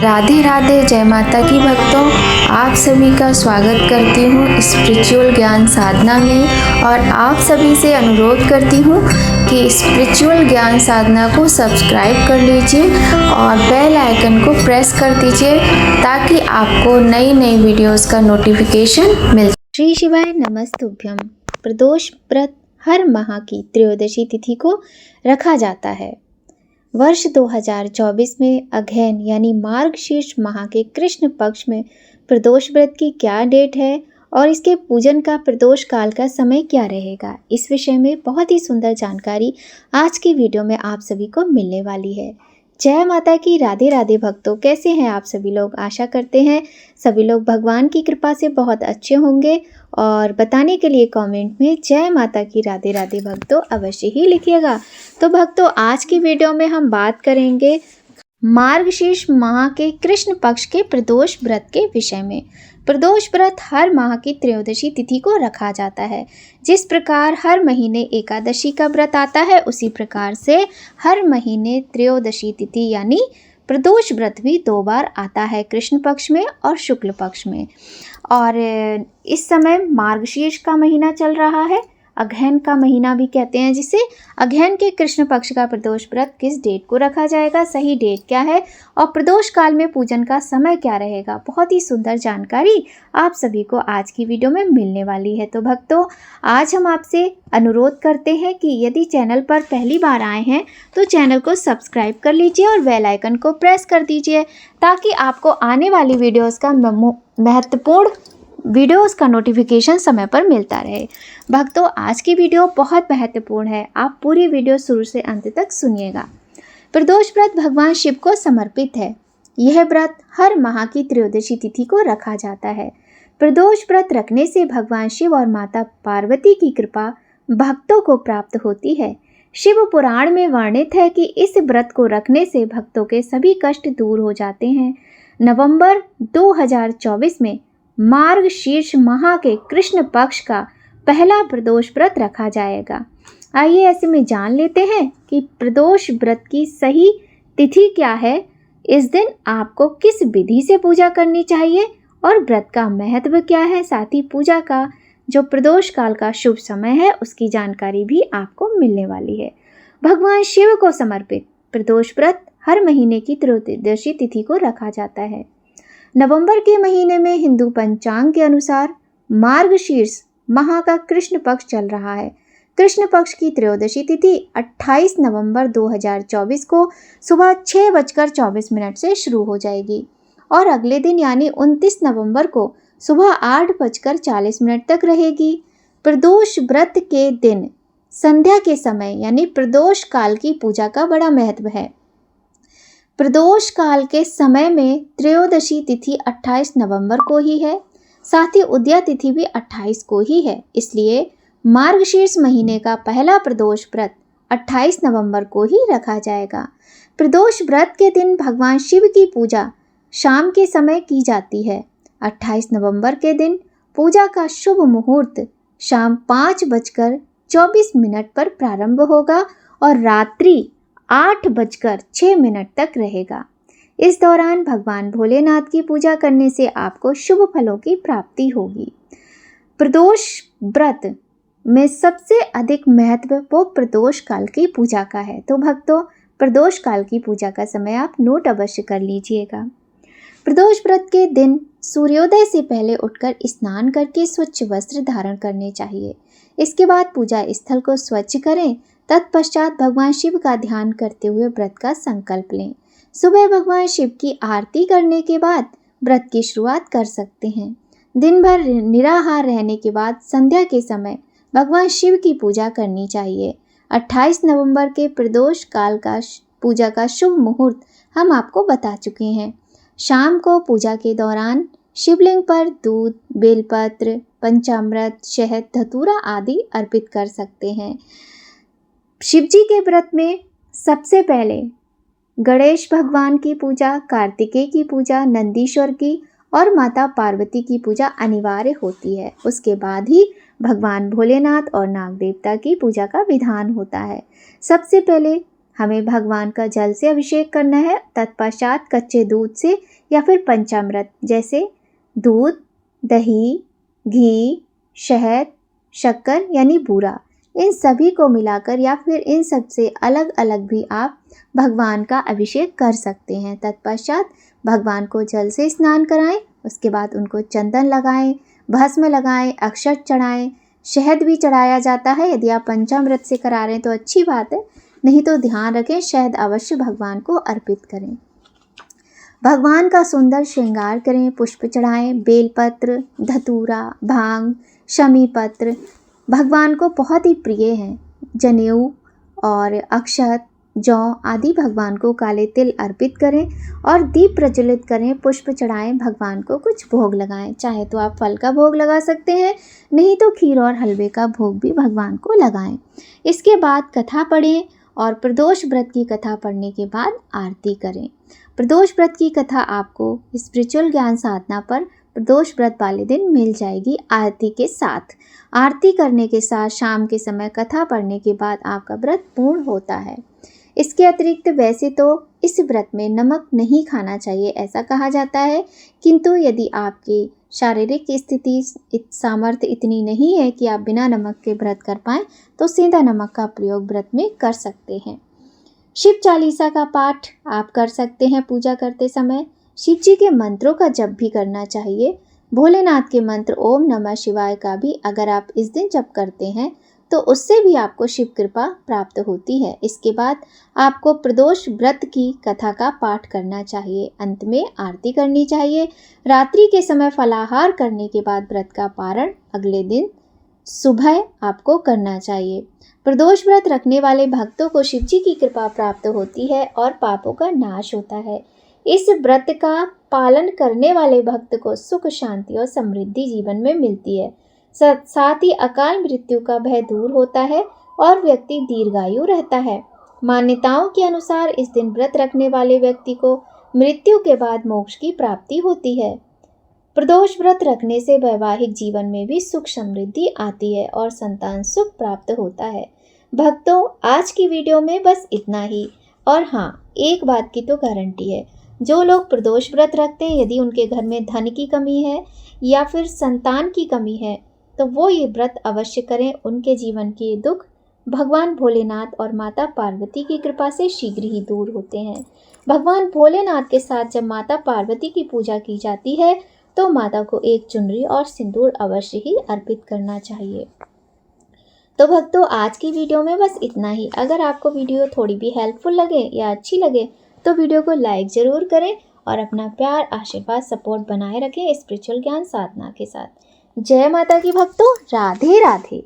राधे राधे, जय माता की भक्तों। आप सभी का स्वागत करती हूँ स्पिरिचुअल ज्ञान साधना में और आप सभी से अनुरोध करती हूँ कि स्पिरिचुअल ज्ञान साधना को सब्सक्राइब कर लीजिए और बेल आइकन को प्रेस कर दीजिए ताकि आपको नई नई वीडियोस का नोटिफिकेशन मिल। श्री शिवाय नमस्तुभ्यम। प्रदोष व्रत हर माह की त्रयोदशी तिथि को रखा जाता है। वर्ष 2024 में अगहन यानी मार्गशीर्ष माह के कृष्ण पक्ष में प्रदोष व्रत की क्या डेट है और इसके पूजन का प्रदोष काल का समय क्या रहेगा, इस विषय में बहुत ही सुंदर जानकारी आज की वीडियो में आप सभी को मिलने वाली है। जय माता की। राधे राधे भक्तों, कैसे हैं आप सभी लोग। आशा करते हैं सभी लोग भगवान की कृपा से बहुत अच्छे होंगे और बताने के लिए कमेंट में जय माता की राधे राधे भक्तों अवश्य ही लिखिएगा। तो भक्तों, आज की वीडियो में हम बात करेंगे मार्गशीर्ष माह के कृष्ण पक्ष के प्रदोष व्रत के विषय में। प्रदोष व्रत हर माह की त्रयोदशी तिथि को रखा जाता है। जिस प्रकार हर महीने एकादशी का व्रत आता है, उसी प्रकार से हर महीने त्रयोदशी तिथि यानी प्रदोष व्रत भी 2 बार आता है, कृष्ण पक्ष में और शुक्ल पक्ष में। और इस समय मार्गशीर्ष का महीना चल रहा है, अगहन का महीना भी कहते हैं जिसे। अगहन के कृष्ण पक्ष का प्रदोष व्रत किस डेट को रखा जाएगा, सही डेट क्या है और प्रदोष काल में पूजन का समय क्या रहेगा, बहुत ही सुंदर जानकारी आप सभी को आज की वीडियो में मिलने वाली है। तो भक्तों, आज हम आपसे अनुरोध करते हैं कि यदि चैनल पर पहली बार आए हैं तो चैनल को सब्सक्राइब कर लीजिए और बेल आइकन को प्रेस कर दीजिए ताकि आपको आने वाली वीडियोज़ का महत्वपूर्ण वीडियोस का नोटिफिकेशन समय पर मिलता रहे। भक्तों, आज की वीडियो बहुत महत्वपूर्ण है, आप पूरी वीडियो शुरू से अंत तक सुनिएगा। प्रदोष व्रत भगवान शिव को समर्पित है। यह व्रत हर माह की त्रयोदशी तिथि को रखा जाता है। प्रदोष व्रत रखने से भगवान शिव और माता पार्वती की कृपा भक्तों को प्राप्त होती है। शिव पुराण में वर्णित है कि इस व्रत को रखने से भक्तों के सभी कष्ट दूर हो जाते हैं। नवंबर 2024 में मार्गशीर्ष माह के कृष्ण पक्ष का पहला प्रदोष व्रत रखा जाएगा। आइए ऐसे में जान लेते हैं कि प्रदोष व्रत की सही तिथि क्या है, इस दिन आपको किस विधि से पूजा करनी चाहिए और व्रत का महत्व क्या है, साथ ही पूजा का जो प्रदोष काल का शुभ समय है उसकी जानकारी भी आपको मिलने वाली है। भगवान शिव को समर्पित प्रदोष व्रत हर महीने की त्रयोदशी तिथि को रखा जाता है। नवंबर के महीने में हिंदू पंचांग के अनुसार मार्गशीर्ष माह का कृष्ण पक्ष चल रहा है। कृष्ण पक्ष की त्रयोदशी तिथि 28 नवंबर 2024 को सुबह 6:24 से शुरू हो जाएगी और अगले दिन यानी 29 नवंबर को सुबह 8:40 तक रहेगी। प्रदोष व्रत के दिन संध्या के समय यानी प्रदोष काल की पूजा का बड़ा महत्व है। प्रदोष काल के समय में त्रयोदशी तिथि 28 नवंबर को ही है, साथ ही उदया तिथि भी 28 को ही है। इसलिए मार्गशीर्ष महीने का पहला प्रदोष व्रत 28 नवंबर को ही रखा जाएगा। प्रदोष व्रत के दिन भगवान शिव की पूजा शाम के समय की जाती है। 28 नवंबर के दिन पूजा का शुभ मुहूर्त शाम 5:24 पर प्रारंभ होगा और रात्रि 8:06 तक रहेगा। इस दौरान भगवान भोलेनाथ की पूजा करने से आपको शुभ फलों की प्राप्ति होगी। प्रदोष व्रत में सबसे अधिक महत्व वो प्रदोष काल की पूजा का है। तो भक्तों, प्रदोष काल की पूजा का समय आप नोट अवश्य कर लीजिएगा। प्रदोष व्रत के दिन सूर्योदय से पहले उठकर स्नान करके स्वच्छ वस्त्र धारण करने चाहिए। इसके बाद पूजा स्थल को स्वच्छ करें। तत्पश्चात भगवान शिव का ध्यान करते हुए व्रत का संकल्प लें। सुबह भगवान शिव की आरती करने के बाद व्रत की शुरुआत कर सकते हैं। दिन भर निराहार रहने के बाद संध्या के समय भगवान शिव की पूजा करनी चाहिए। 28 नवंबर के प्रदोष काल का पूजा का शुभ मुहूर्त हम आपको बता चुके हैं। शाम को पूजा के दौरान शिवलिंग पर दूध, बेलपत्र, पंचामृत, शहद, धतूरा आदि अर्पित कर सकते हैं। शिवजी के व्रत में सबसे पहले गणेश भगवान की पूजा, कार्तिकेय की पूजा, नंदीश्वर की और माता पार्वती की पूजा अनिवार्य होती है। उसके बाद ही भगवान भोलेनाथ और नाग देवता की पूजा का विधान होता है। सबसे पहले हमें भगवान का जल से अभिषेक करना है। तत्पश्चात कच्चे दूध से या फिर पंचामृत जैसे दूध, दही, घी, शहद, शक्कर यानी बूरा, इन सभी को मिलाकर या फिर इन सब से अलग अलग भी आप भगवान का अभिषेक कर सकते हैं। तत्पश्चात भगवान को जल से स्नान कराएं, उसके बाद उनको चंदन लगाएं, भस्म लगाएं, अक्षत चढ़ाएं, शहद भी चढ़ाया जाता है। यदि आप पंचामृत से करा रहे हैं तो अच्छी बात है, नहीं तो ध्यान रखें शहद अवश्य भगवान को अर्पित करें। भगवान का सुंदर श्रृंगार करें, पुष्प चढ़ाएं, बेलपत्र, धतूरा, भांग, शमी पत्र भगवान को बहुत ही प्रिय हैं। जनेऊ और अक्षत, जौ आदि भगवान को काले तिल अर्पित करें और दीप प्रज्वलित करें, पुष्प चढ़ाएं, भगवान को कुछ भोग लगाएं। चाहे तो आप फल का भोग लगा सकते हैं, नहीं तो खीर और हलवे का भोग भी भगवान को लगाएं। इसके बाद कथा पढ़ें और प्रदोष व्रत की कथा पढ़ने के बाद आरती करें। प्रदोष व्रत की कथा आपको स्पिरिचुअल ज्ञान साधना पर प्रदोष व्रत वाले दिन मिल जाएगी आरती के साथ। आरती करने के साथ शाम के समय कथा पढ़ने के बाद आपका व्रत पूर्ण होता है। इसके अतिरिक्त वैसे तो इस व्रत में नमक नहीं खाना चाहिए ऐसा कहा जाता है, किंतु यदि आपकी शारीरिक स्थिति सामर्थ्य इतनी नहीं है कि आप बिना नमक के व्रत कर पाएँ तो सेंधा नमक का प्रयोग व्रत में कर सकते हैं। शिव चालीसा का पाठ आप कर सकते हैं पूजा करते समय। शिव जी के मंत्रों का जप भी करना चाहिए। भोलेनाथ के मंत्र ओम नमः शिवाय का भी अगर आप इस दिन जप करते हैं तो उससे भी आपको शिव कृपा प्राप्त होती है। इसके बाद आपको प्रदोष व्रत की कथा का पाठ करना चाहिए। अंत में आरती करनी चाहिए। रात्रि के समय फलाहार करने के बाद व्रत का पारण अगले दिन सुबह आपको करना चाहिए। प्रदोष व्रत रखने वाले भक्तों को शिव जी की कृपा प्राप्त होती है और पापों का नाश होता है। इस व्रत का पालन करने वाले भक्त को सुख, शांति और समृद्धि जीवन में मिलती है। साथ ही अकाल मृत्यु का भय दूर होता है और व्यक्ति दीर्घायु रहता है। मान्यताओं के अनुसार इस दिन व्रत रखने वाले व्यक्ति को मृत्यु के बाद मोक्ष की प्राप्ति होती है। प्रदोष व्रत रखने से वैवाहिक जीवन में भी सुख समृद्धि आती है और संतान सुख प्राप्त होता है। भक्तों, आज की वीडियो में बस इतना ही। और हाँ, एक बात की तो गारंटी है, जो लोग प्रदोष व्रत रखते हैं यदि उनके घर में धन की कमी है या फिर संतान की कमी है तो वो ये व्रत अवश्य करें। उनके जीवन के दुख भगवान भोलेनाथ और माता पार्वती की कृपा से शीघ्र ही दूर होते हैं। भगवान भोलेनाथ के साथ जब माता पार्वती की पूजा की जाती है तो माता को एक चुनरी और सिंदूर अवश्य ही अर्पित करना चाहिए। तो भक्तों, आज की वीडियो में बस इतना ही। अगर आपको वीडियो थोड़ी भी हेल्पफुल लगे या अच्छी लगे तो वीडियो को लाइक ज़रूर करें और अपना प्यार, आशीर्वाद, सपोर्ट बनाए रखें स्पिरिचुअल ज्ञान साधना के साथ। जय माता की भक्तों, राधे राधे।